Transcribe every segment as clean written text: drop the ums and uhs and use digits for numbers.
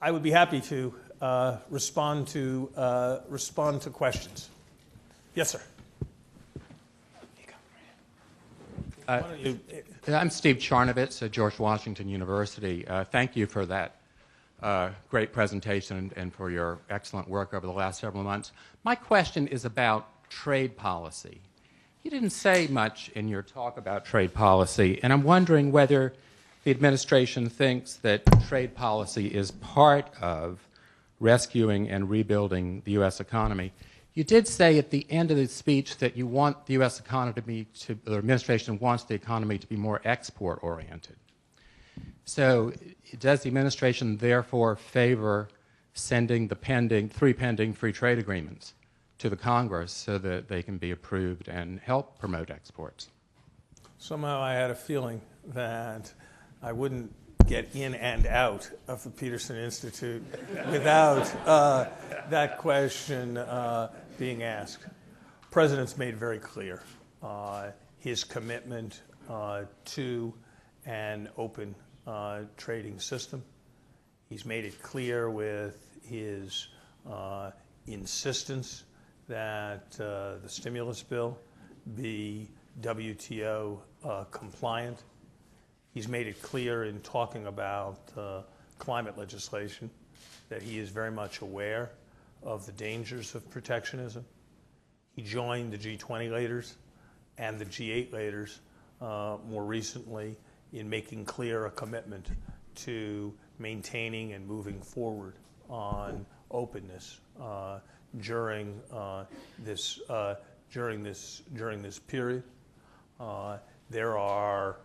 I would be happy to respond to questions. Yes, sir. I'm Steve Charnovitz at George Washington University. Thank you for that great presentation and for your excellent work over the last several months. My question is about trade policy. You didn't say much in your talk about trade policy, and I'm wondering whether the administration thinks that trade policy is part of rescuing and rebuilding the U.S. economy. You did say at the end of the speech that you want the U.S. economy the administration wants the economy to be more export-oriented. So does the administration therefore favor sending the three pending free trade agreements to the Congress so that they can be approved and help promote exports? Somehow I had a feeling that I wouldn't get in and out of the Peterson Institute without that question being asked. The President's made very clear his commitment to an open trading system. He's made it clear with his insistence that the stimulus bill be WTO compliant. He's made it clear in talking about climate legislation that he is very much aware of the dangers of protectionism. He joined the G20 leaders and the G8 leaders more recently in making clear a commitment to maintaining and moving forward on openness during this period. There are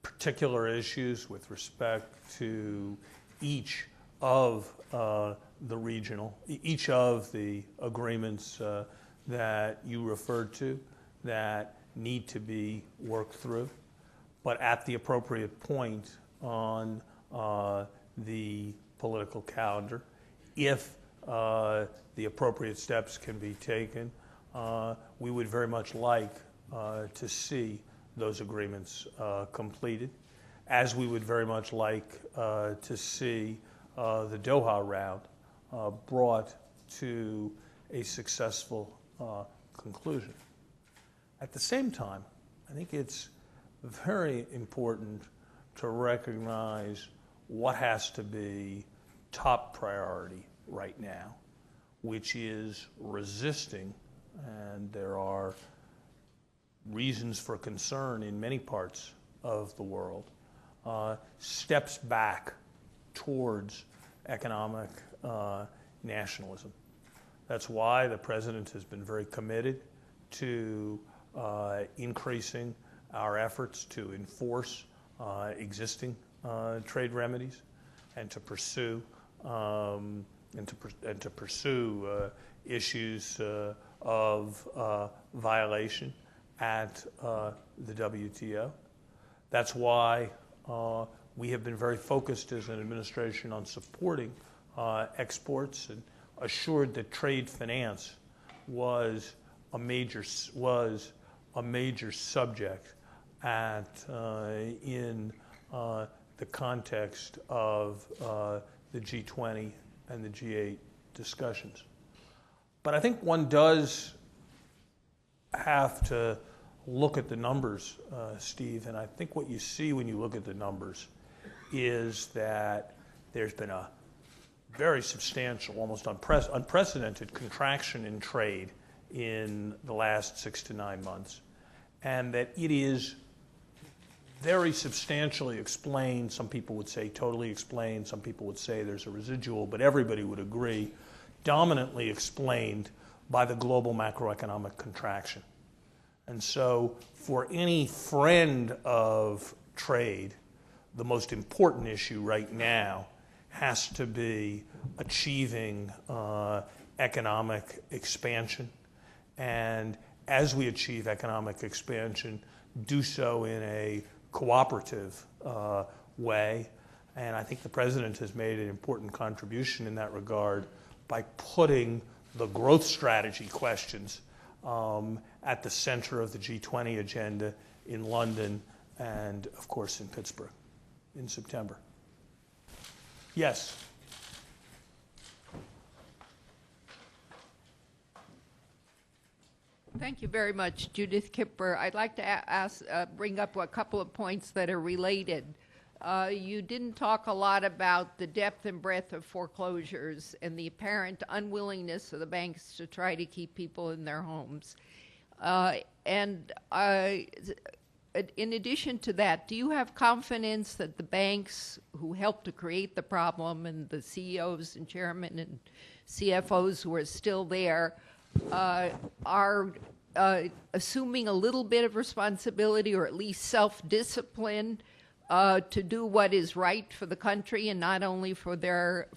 particular issues with respect to each of each of the agreements that you referred to that need to be worked through. But at the appropriate point on the political calendar, if the appropriate steps can be taken, we would very much like to see those agreements completed, as we would very much like to see the Doha round brought to a successful conclusion. At the same time, I think it's very important to recognize what has to be top priority right now, which is resisting, and there are reasons for concern in many parts of the world, steps back towards economic nationalism. That's why the President has been very committed to increasing our efforts to enforce existing trade remedies and to pursue issues of violation at the WTO. That's why we have been very focused as an administration on supporting exports and assured that trade finance was a major subject in the context of the G20 and the G8 discussions. But I think one does have to look at the numbers, Steve, and I think what you see when you look at the numbers is that there's been a very substantial, almost unprecedented contraction in trade in the last 6 to 9 months, and that it is very substantially explained. Some people would say totally explained, some people would say there's a residual, but everybody would agree, dominantly explained by the global macroeconomic contraction. And so for any friend of trade, the most important issue right now has to be achieving economic expansion. And as we achieve economic expansion, do so in a cooperative way. And I think the President has made an important contribution in that regard by putting the growth strategy questions at the center of the G20 agenda in London and, of course, in Pittsburgh in September. Yes? Thank you very much, Judith Kipper. I'd like to bring up a couple of points that are related. You didn't talk a lot about the depth and breadth of foreclosures and the apparent unwillingness of the banks to try to keep people in their homes. In addition to that, do you have confidence that the banks who helped to create the problem and the CEOs and chairmen and CFOs who are still there are assuming a little bit of responsibility, or at least self-discipline, to do what is right for the country and not only for their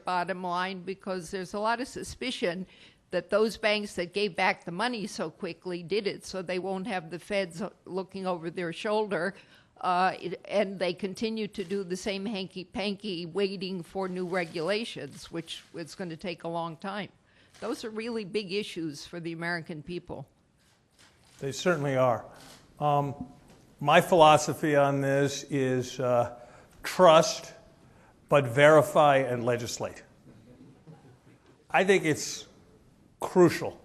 bottom line? Because there's a lot of suspicion that those banks that gave back the money so quickly did it so they won't have the feds looking over their shoulder, and they continue to do the same hanky-panky waiting for new regulations, which is going to take a long time. Those are really big issues for the American people. They certainly are. My philosophy on this is trust, but verify and legislate. I think it's crucial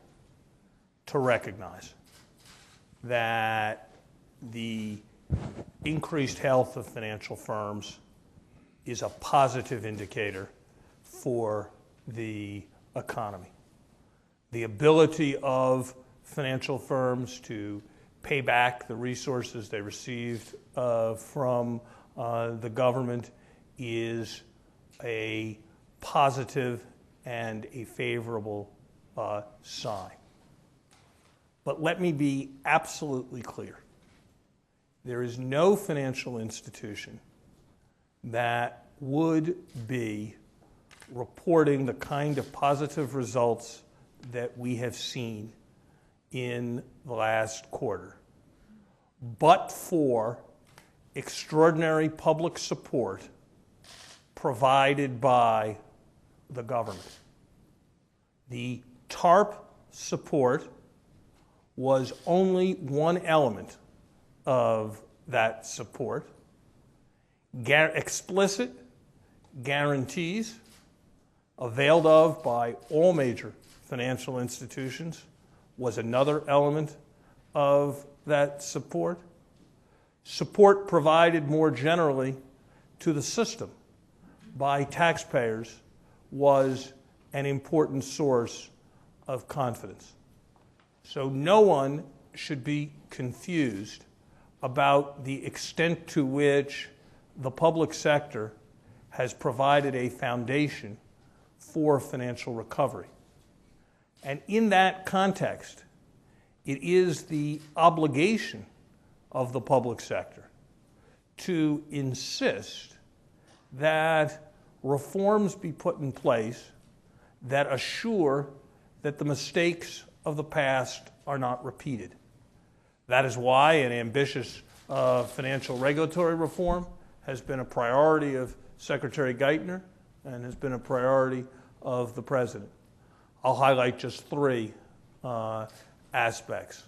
to recognize that the increased health of financial firms is a positive indicator for the economy. The ability of financial firms to pay back the resources they received from the government is a positive and a favorable sign. But let me be absolutely clear. There is no financial institution that would be reporting the kind of positive results that we have seen in the last quarter, but for extraordinary public support provided by the government. The TARP support was only one element of that support. Explicit guarantees availed of by all major financial institutions was another element of that support. Support provided more generally to the system by taxpayers was an important source of confidence. So no one should be confused about the extent to which the public sector has provided a foundation for financial recovery. And in that context, it is the obligation of the public sector to insist that reforms be put in place that assure that the mistakes of the past are not repeated. That is why an ambitious financial regulatory reform has been a priority of Secretary Geithner and has been a priority of the President. I'll highlight just three aspects.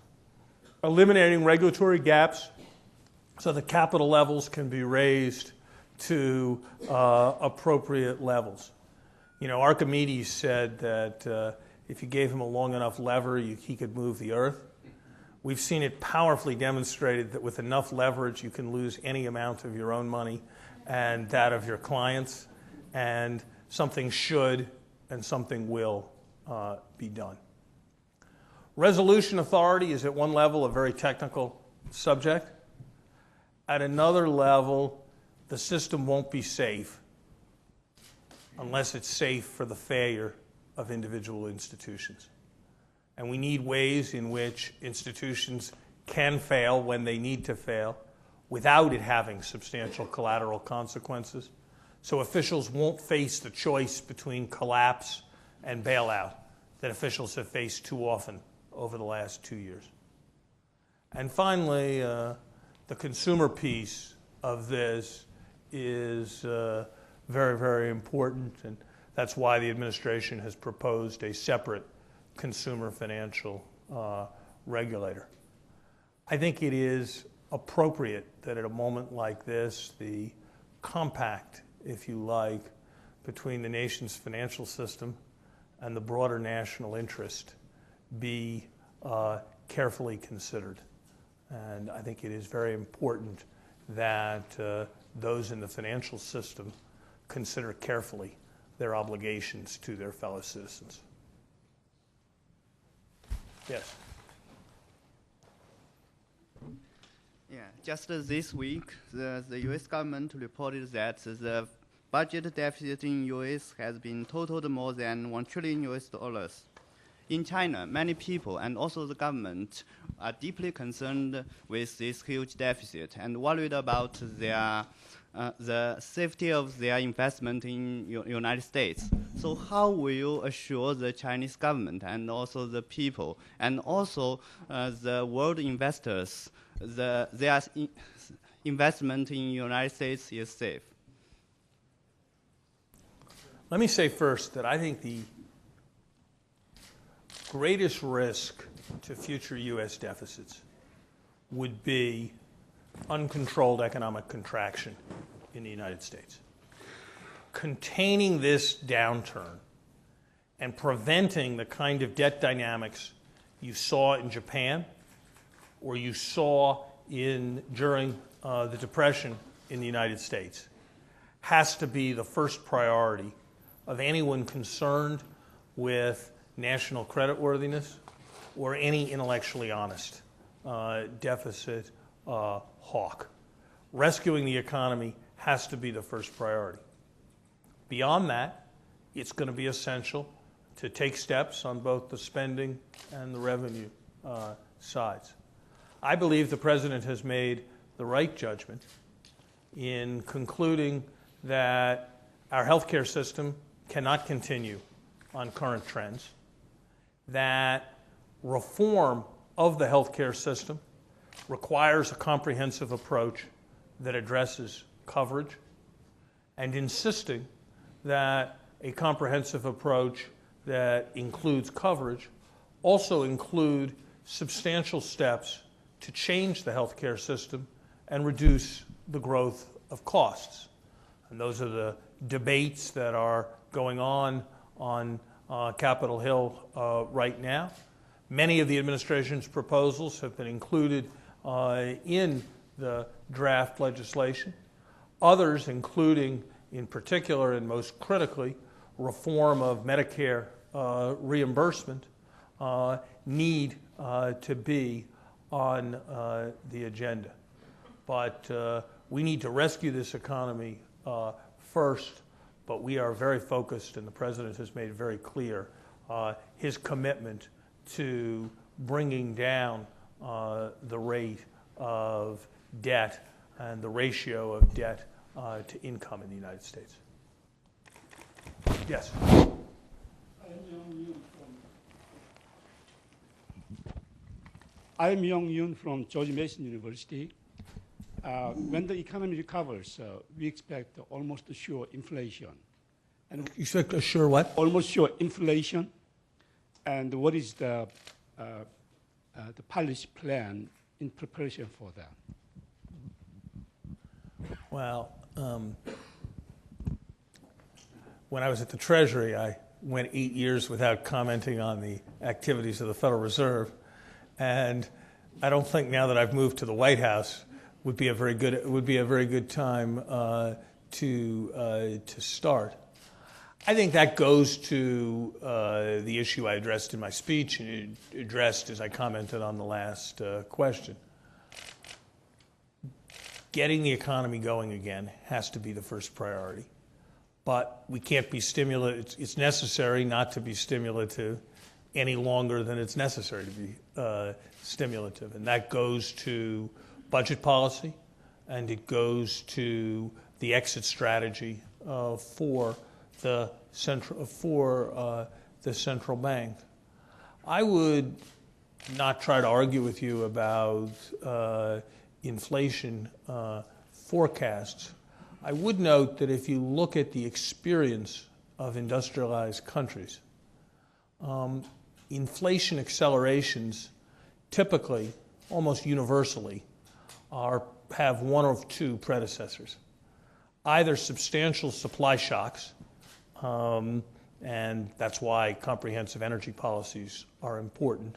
Eliminating regulatory gaps so the capital levels can be raised to appropriate levels. You know, Archimedes said that if you gave him a long enough lever, he could move the earth. We've seen it powerfully demonstrated that with enough leverage, you can lose any amount of your own money and that of your clients, and something should and something will be done. Resolution authority is at one level a very technical subject. At another level, the system won't be safe unless it's safe for the failure of individual institutions. And we need ways in which institutions can fail when they need to fail without it having substantial collateral consequences. So officials won't face the choice between collapse and bailout that officials have faced too often over the last 2 years. And finally, the consumer piece of this is very, very important, and that's why the administration has proposed a separate consumer financial regulator. I think it is appropriate that at a moment like this, the compact, if you like, between the nation's financial system and the broader national interest be carefully considered. And I think it is very important that those in the financial system consider carefully their obligations to their fellow citizens. Yes. Yeah, just this week, the U.S. government reported that the budget deficit in U.S. has been totaled more than $1 trillion US. In China, many people and also the government are deeply concerned with this huge deficit and worried about their the safety of their investment in United States. So how will you assure the Chinese government and also the people and also the world investors their investment in United States is safe? Let me say first that I think the greatest risk to future U.S. deficits would be uncontrolled economic contraction in the United States. Containing this downturn and preventing the kind of debt dynamics you saw in Japan or you saw during the Depression in the United States has to be the first priority of anyone concerned with national creditworthiness or any intellectually honest deficit hawk. Rescuing the economy has to be the first priority. Beyond that, it's going to be essential to take steps on both the spending and the revenue sides. I believe the President has made the right judgment in concluding that our healthcare system cannot continue on current trends, that reform of the healthcare system requires a comprehensive approach that addresses coverage, and insisting that a comprehensive approach that includes coverage also include substantial steps to change the healthcare system and reduce the growth of costs. And those are the debates that are going on Capitol Hill right now. Many of the administration's proposals have been included in the draft legislation. Others, including in particular and most critically, reform of Medicare reimbursement, need to be on the agenda. But we need to rescue this economy first, but we are very focused, and the President has made very clear his commitment to bringing down the rate of debt and the ratio of debt to income in the United States. Yes? I'm Young Yoon from George Mason University. When the economy recovers, we expect almost sure inflation. And You expect a sure what? almost sure inflation. And what is the policy plan in preparation for that? Well, when I was at the Treasury, I went 8 years without commenting on the activities of the Federal Reserve, and I don't think now that I've moved to the White House would be a very good time to start. I think that goes to the issue I addressed in my speech and addressed as I commented on the last question. Getting the economy going again has to be the first priority. But we can't be stimulative. It's necessary not to be stimulative any longer than it's necessary to be stimulative. And that goes to budget policy, and it goes to the exit strategy for the central bank. I would not try to argue with you about inflation forecasts. I would note that if you look at the experience of industrialized countries, inflation accelerations typically, almost universally, have one of two predecessors. Either substantial supply shocks, and that's why comprehensive energy policies are important,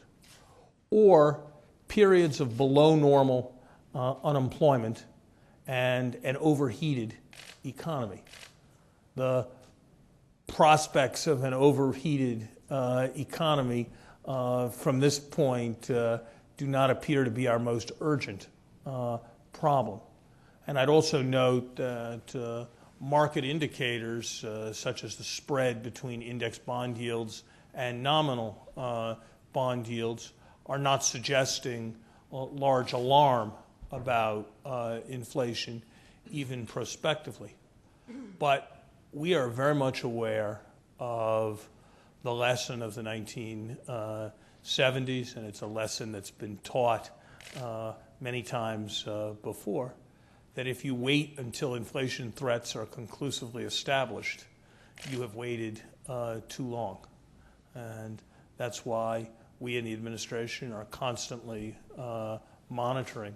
or periods of below normal unemployment and an overheated economy. The prospects of an overheated economy from this point do not appear to be our most urgent problem. And I'd also note that market indicators such as the spread between index bond yields and nominal bond yields are not suggesting large alarm about inflation, even prospectively. But we are very much aware of the lesson of the 1970s, and it's a lesson that's been taught many times before, that if you wait until inflation threats are conclusively established, you have waited too long. And that's why we in the administration are constantly monitoring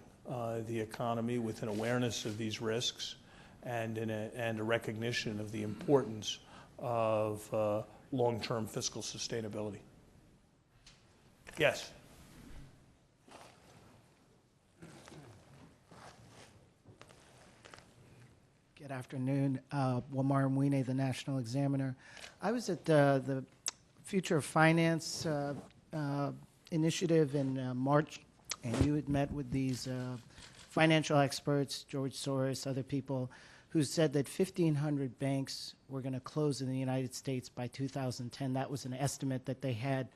the economy with an awareness of these risks and a recognition of the importance of long-term fiscal sustainability. Yes? Good afternoon. Wamar Mwine, the National Examiner. I was at the Future of Finance initiative in March, and you had met with these financial experts, George Soros, other people, who said that 1,500 banks were going to close in the United States by 2010. That was an estimate that they had.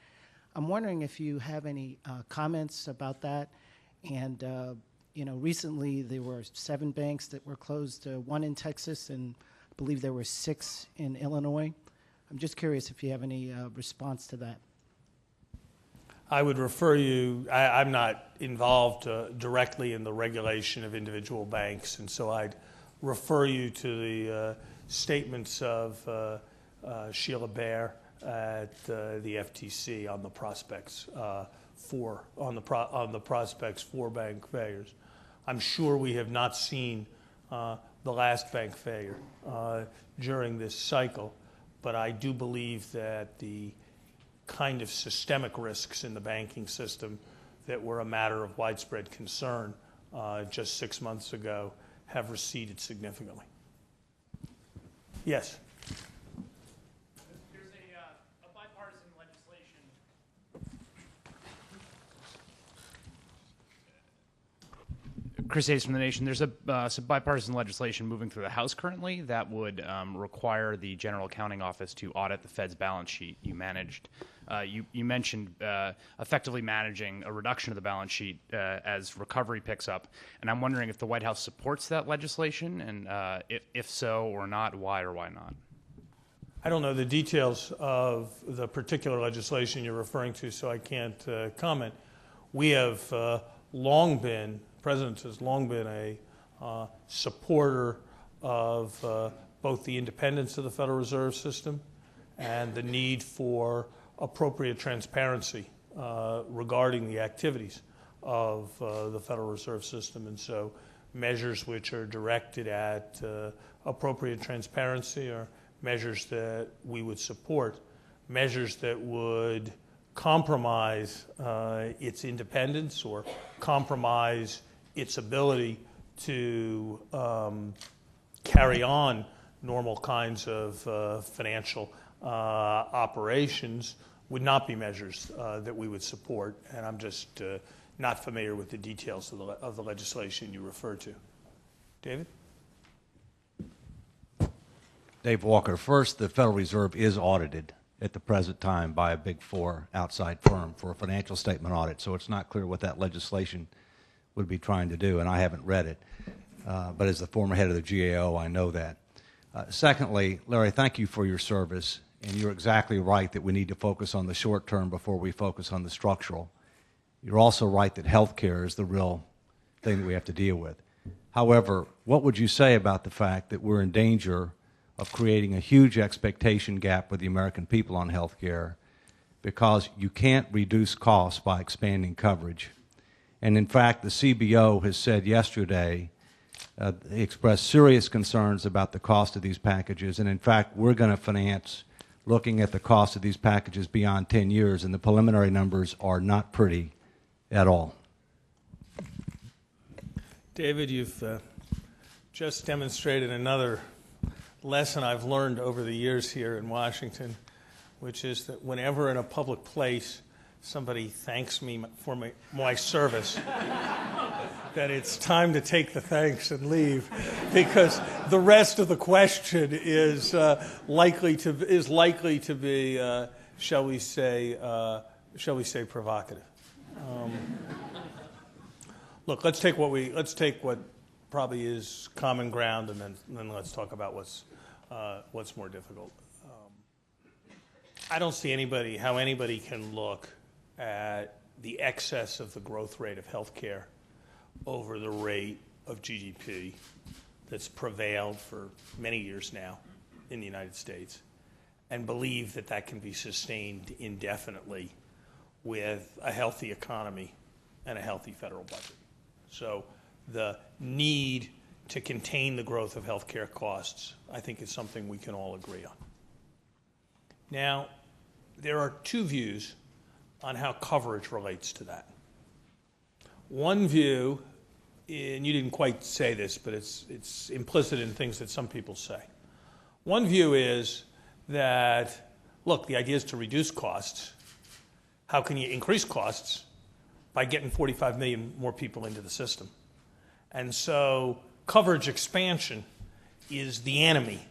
I'm wondering if you have any comments about that. And recently there were 7 banks that were closed, 1 in Texas, and I believe there were 6 in Illinois. I'm just curious if you have any response to that. I would refer you, I'm not involved directly in the regulation of individual banks, and so I'd refer you to the statements of Sheila Bair at the FTC on the prospects for bank failures. I'm sure we have not seen the last bank failure during this cycle, but I do believe that the kind of systemic risks in the banking system that were a matter of widespread concern just 6 months ago have receded significantly. Yes? There's a bipartisan legislation. Chris Hayes from The Nation. There's some bipartisan legislation moving through the House currently that would require the General Accounting Office to audit the Fed's balance sheet. You mentioned effectively managing a reduction of the balance sheet as recovery picks up, and I'm wondering if the White House supports that legislation, and if so or not, why or why not? I don't know the details of the particular legislation you're referring to, so I can't comment. We have long been, the President has long been a supporter of both the independence of the Federal Reserve System and the need for appropriate transparency regarding the activities of the Federal Reserve System. And so measures which are directed at appropriate transparency are measures that we would support. Measures that would compromise its independence or compromise its ability to carry on normal kinds of financial operations would not be measures that we would support, and I'm just not familiar with the details of the legislation you refer to. David? Dave Walker. First, the Federal Reserve is audited at the present time by a Big Four outside firm for a financial statement audit, so it's not clear what that legislation would be trying to do, and I haven't read it. But as the former head of the GAO, I know that. Secondly, Larry, thank you for your service, and you're exactly right that we need to focus on the short term before we focus on the structural. You're also right that health care is the real thing that we have to deal with. However, what would you say about the fact that we're in danger of creating a huge expectation gap with the American people on health care because you can't reduce costs by expanding coverage? And in fact, the CBO has said yesterday, they expressed serious concerns about the cost of these packages, and in fact, we're going to finance looking at the cost of these packages beyond 10 years, and the preliminary numbers are not pretty at all. David, you've just demonstrated another lesson I've learned over the years here in Washington, which is that whenever in a public place somebody thanks me for my service, that it's time to take the thanks and leave, because the rest of the question is likely to be, shall we say, provocative. Look, let's take what probably is common ground, and then let's talk about what's more difficult. I don't see how anybody can look at the excess of the growth rate of healthcare over the rate of GDP that's prevailed for many years now in the United States and believe that that can be sustained indefinitely with a healthy economy and a healthy federal budget. So the need to contain the growth of healthcare costs, I think, is something we can all agree on. Now, there are two views on how coverage relates to that. One view, and you didn't quite say this, but it's implicit in things that some people say. One view is that, look, the idea is to reduce costs. How can you increase costs? By getting 45 million more people into the system. And so coverage expansion is the enemy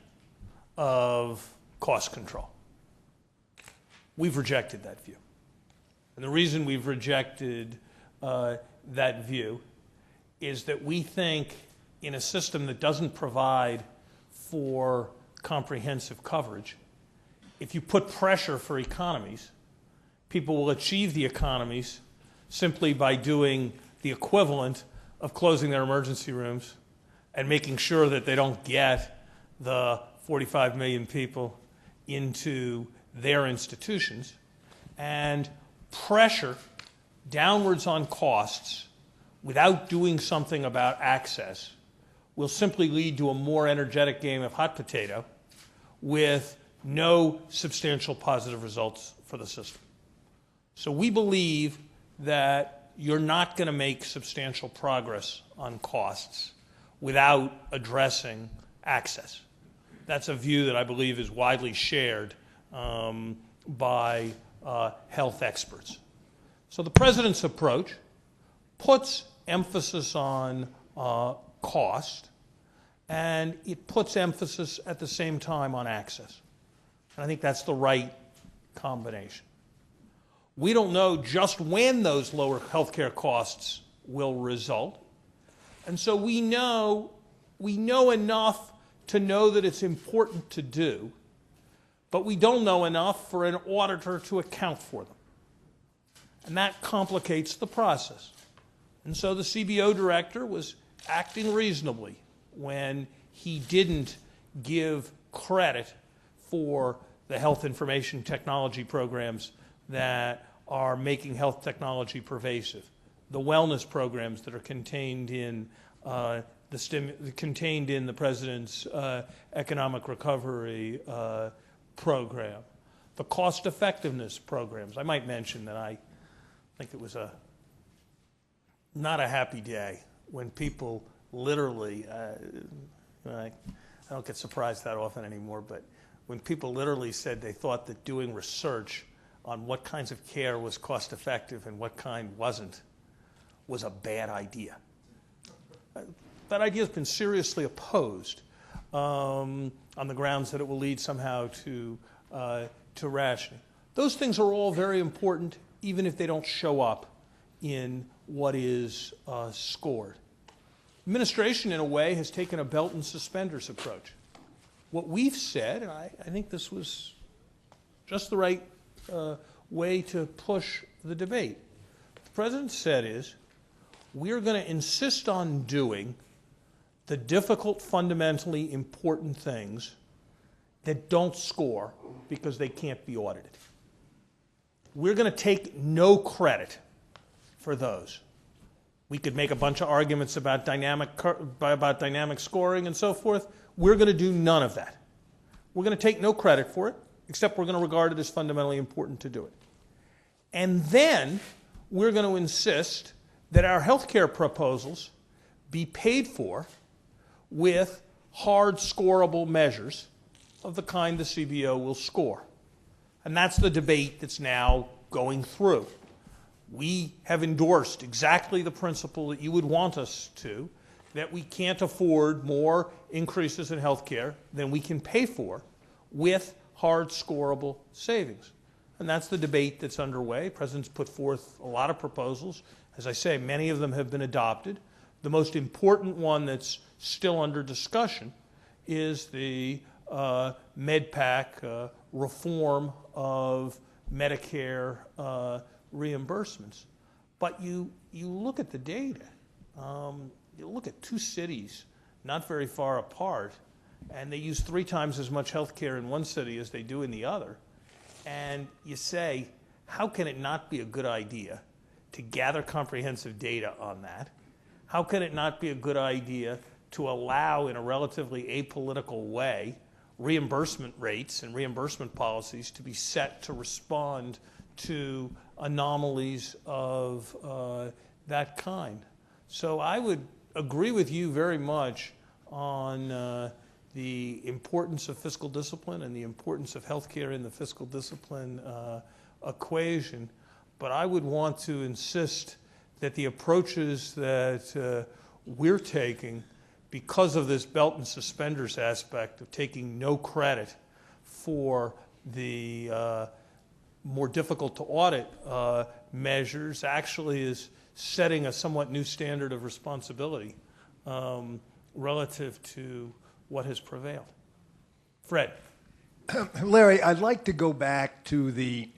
of cost control. We've rejected that view. And the reason we've rejected that view is that we think in a system that doesn't provide for comprehensive coverage, if you put pressure for economies, people will achieve the economies simply by doing the equivalent of closing their emergency rooms and making sure that they don't get the 45 million people into their institutions, and pressure downwards on costs without doing something about access will simply lead to a more energetic game of hot potato with no substantial positive results for the system. So we believe that you're not going to make substantial progress on costs without addressing access. That's a view that I believe is widely shared by health experts. So the president's approach puts emphasis on cost, and it puts emphasis at the same time on access. And I think that's the right combination. We don't know just when those lower healthcare costs will result. And so we know enough to know that it's important to do, but we don't know enough for an auditor to account for them. And that complicates the process. And so the CBO director was acting reasonably when he didn't give credit for the health information technology programs that are making health technology pervasive, the wellness programs that are contained in the president's economic recovery program, the cost effectiveness programs. I might mention that I think it was not a happy day when people literally, I don't get surprised that often anymore, but when people literally said they thought that doing research on what kinds of care was cost effective and what kind wasn't was a bad idea. That idea has been seriously opposed on the grounds that it will lead somehow to rationing. Those things are all very important, even if they don't show up in what is scored. Administration, in a way, has taken a belt and suspenders approach. What we've said, and I think this was just the right way to push the debate, what the president said is, we're going to insist on doing the difficult, fundamentally important things that don't score because they can't be audited. We're going to take no credit for those. We could make a bunch of arguments about dynamic scoring and so forth. We're going to do none of that. We're going to take no credit for it, except we're going to regard it as fundamentally important to do it. And then we're going to insist that our health care proposals be paid for with hard scorable measures of the kind the CBO will score. And that's the debate that's now going through. We have endorsed exactly the principle that you would want us to, that we can't afford more increases in health care than we can pay for with hard scorable savings. And that's the debate that's underway. The President's put forth a lot of proposals. As I say, many of them have been adopted. The most important one that's still under discussion is the MedPAC reform of Medicare reimbursements. But you look at the data. You look at two cities not very far apart, and they use 3 times as much health care in one city as they do in the other. And you say, how can it not be a good idea to gather comprehensive data on that? How can it not be a good idea to allow, in a relatively apolitical way, reimbursement rates and reimbursement policies to be set to respond to anomalies of that kind? So I would agree with you very much on the importance of fiscal discipline and the importance of health care in the fiscal discipline equation. But I would want to insist that the approaches that we're taking, because of this belt and suspenders aspect of taking no credit for the more difficult to audit measures, actually is setting a somewhat new standard of responsibility relative to what has prevailed. Fred. Larry, I'd like to go back to the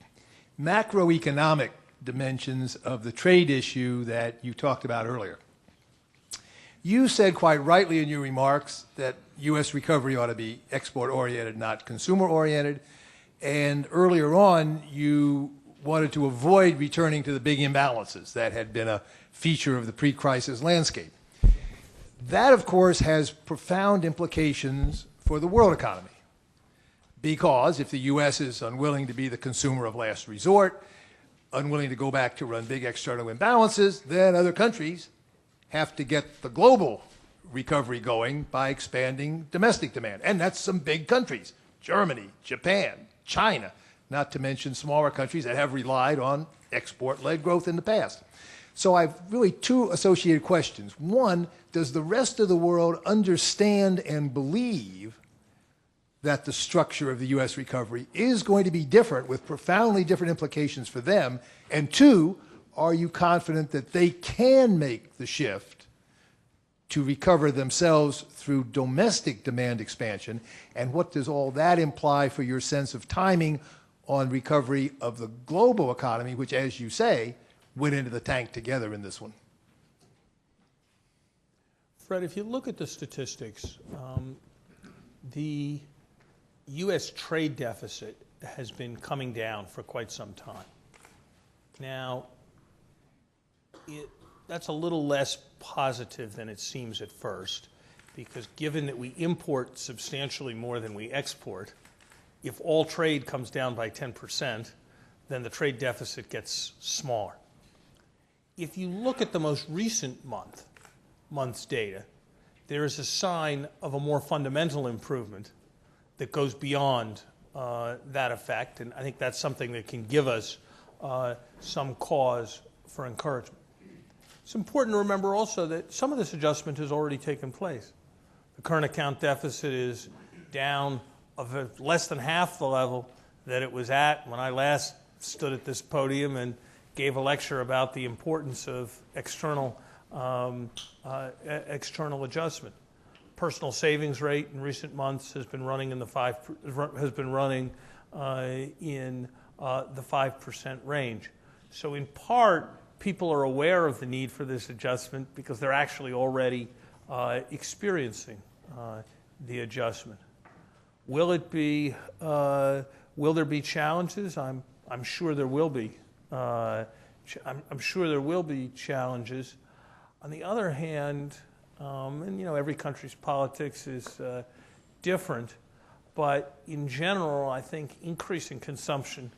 macroeconomic dimensions of the trade issue that you talked about earlier. You said quite rightly in your remarks that U.S. recovery ought to be export-oriented, not consumer-oriented. And earlier on, you wanted to avoid returning to the big imbalances that had been a feature of the pre-crisis landscape. That, of course, has profound implications for the world economy. Because if the U.S. is unwilling to be the consumer of last resort, unwilling to go back to run big external imbalances, then other countries have to get the global recovery going by expanding domestic demand. And that's some big countries: Germany, Japan, China, not to mention smaller countries that have relied on export-led growth in the past. So I've really 2 associated questions. One, does the rest of the world understand and believe that the structure of the U.S. recovery is going to be different, with profoundly different implications for them? And 2, are you confident that they can make the shift to recover themselves through domestic demand expansion? And what does all that imply for your sense of timing on recovery of the global economy, which, as you say, went into the tank together in this one? Fred, if you look at the statistics, the U.S. trade deficit has been coming down for quite some time. Now, that's a little less positive than it seems at first, because given that we import substantially more than we export, if all trade comes down by 10%, then the trade deficit gets smaller. If you look at the most recent month's data, there is a sign of a more fundamental improvement that goes beyond that effect, and I think that's something that can give us some cause for encouragement. It's important to remember also that some of this adjustment has already taken place. The current account deficit is down of less than half the level that it was at when I last stood at this podium and gave a lecture about the importance of external adjustment. Personal savings rate in recent months has been running in the 5% range. So in part, people are aware of the need for this adjustment because they're actually already experiencing the adjustment. Will there be challenges? I'm sure there will be. I'm sure there will be challenges. On the other hand, and every country's politics is different, but in general, I think increasing consumption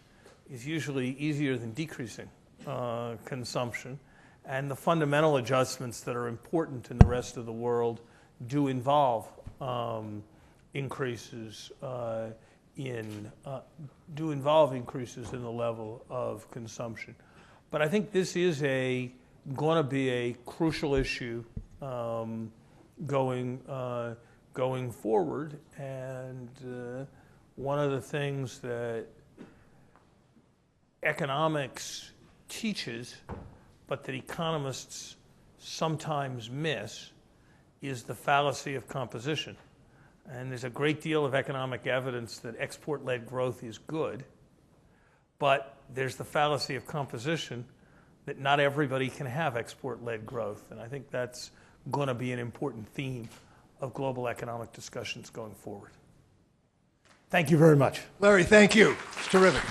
is usually easier than decreasing consumption, and the fundamental adjustments that are important in the rest of the world do involve increases in the level of consumption. But I think this is going to be a crucial issue going forward, and one of the things that economics teaches, but that economists sometimes miss, is the fallacy of composition. And there's a great deal of economic evidence that export-led growth is good, but there's the fallacy of composition that not everybody can have export-led growth. And I think that's going to be an important theme of global economic discussions going forward. Thank you very much. Larry, thank you. It's terrific.